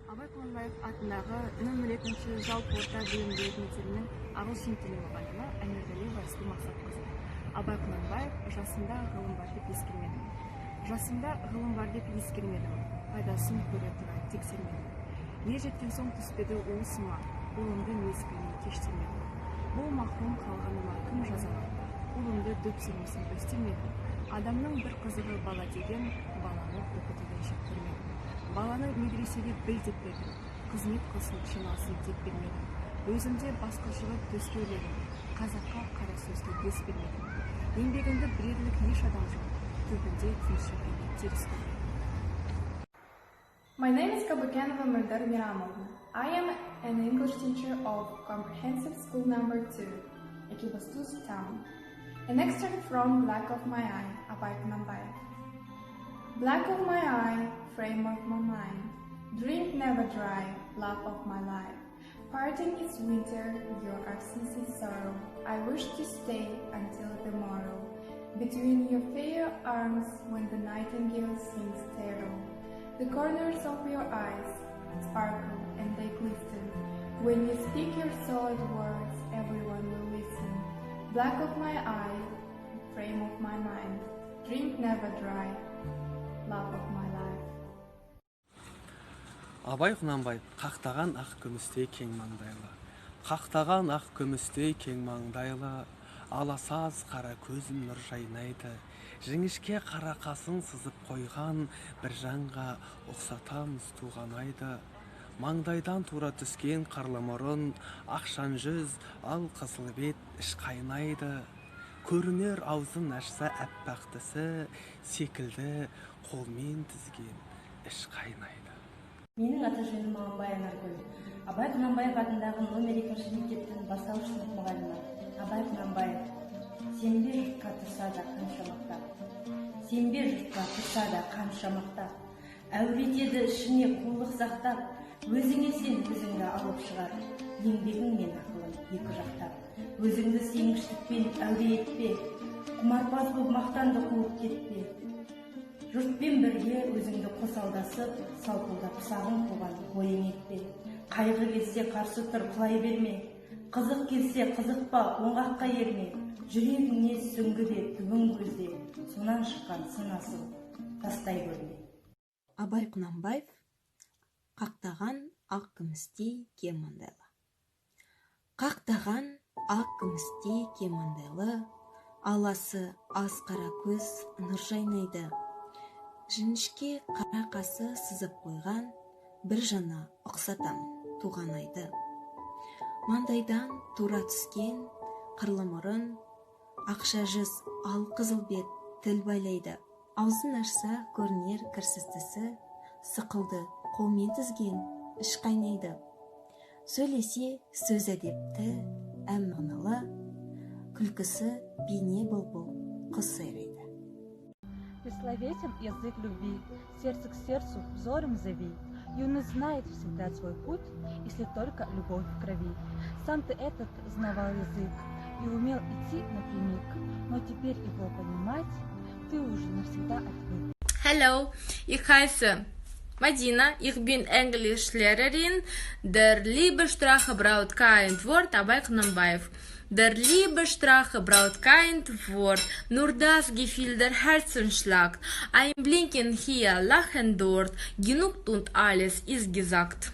Абай Құнанбаев атындағы нөмір 2 жалпы орта білім беру мектебінің ағылшын тілі мұғалімі Әмірғалиева Асыл Мақсатқызы. Абай Құнанбаев жасында ғылым бар деп ескермедім. Жасымда ғылым бар деп ескермедім. Пайдасын көре тұра тексермедім. Не жеткен соң түспеді уысыма, ұлымды мезгіліне кештермедім. Бұл махрум қалғаныма кім жазалады? Ұлымды дөпсемесін өстемедім. Адамның бір қызығы бала деген, баланы оқытудан шектірмедім. Баланы медресеге біл деп бердім. Қызмет қылсын жиналсын деп бермедім. Өзімде басқышылық төске өледім. Қазаққа қара сөзге бес бермедім. Еңбегімді бірерлік еш адам жоқ. Түбінде тыныштығымды теріс көрдім. My name is Kabukenova Mildar Miramovna. I am an English teacher of Comprehensive School Number 2, Ekibastuz town. An extract from Black of My Eye, Abay Kunanbayev. Black of my eye, frame of my mind, drink never dry, love of my life. Parting is winter, your absence is sorrow. I wish to stay until tomorrow. Between your fair arms, when the nightingale sings terror, the corners of your eyes sparkle and they glisten. When you speak your solid words, everyone will listen. Black of my eye, frame of my mind, drink never dry, love of my life. Абай Құнанбаев қақтаған ақ күмістей кең маңдайлы, қақтаған ақ күмістей кең маңдайлы, аласаз қара көзім нұр жайнайды, жіңішке қара қасын сызып қойған бір жанға ұқсатамыз туған айды. Маңдайдан тура түскен қарлы мұрын, ақшан жүз, ал қызыл бет іш қайнайды. Көрінер аузын ашса әппақ тісі, секілді қолмен тізген іш қайнайды. Менің аты жөнім Аманбай Анаргүл. Абай Құнанбаев атындағы нөмір 2 мектептің бастауыш сынып мұғалімі. Абай Құнанбаев, сенбе жұртқа тұрса да қанша мақтап, сенбе жұртқа тұрса да қанша мақтап, әуретеді ішіне қулық сақтап, өзіңе сен өзіңді алып шығар, еңбегің мен ақылың екі жақтап. Өзіңді сенгіштікпен әуре етпе, құмарпаз боп мақтанды қуып кетпе. Жұртпен бірге өзіңді қосалдасып, салпылдап сағын қуған ойың етпе. Қайғы келсе қарсы тұр, құлай берме. Қызық келсе қызықпа, оңғаққа ерме. Жүрегіңе сүңгіде, түбің көзде, сонан шыққан сын асыл, тастай көрме. Абай Құнанбаев қақтаған ақ күмістей кең маңдайлы. Қақтаған ақ күмістей кең маңдайлы, аласы аз қара көз нұр жайнайды. Жіңішке қара қасы сызып қойған бір жана ұқсатам туған айды. Маңдайдан тура түскен қырлы мұрын, ақша жүз ал қызыл бет тіл байлайды. Аузын ашса көрінер кірсіз тісі, сықылды қолмен тізген іш қайнайды. Сөйлесе сөз әдепті, әм мағыналы, күлкісі бейне бұлбұл құс сайрайды. Бессловесен язык любви, сердце к сердцу взором зови. Юность знает всегда свой путь, если только любовь в крови. Сам ты этот знавал язык и умел идти напрямик, но теперь его понимать ты уже навсегда отвык. Hallo, ich heiße Madina, ich bin Englischlehrerin. Der liebe Sprache braucht kein Wort, Abay Kunanbayev. Der liebe Sprache braucht kein Wort, nur das Gefühl der Herzen schlagt. Ein Blinken hier, Lachen dort, genug und alles ist gesagt.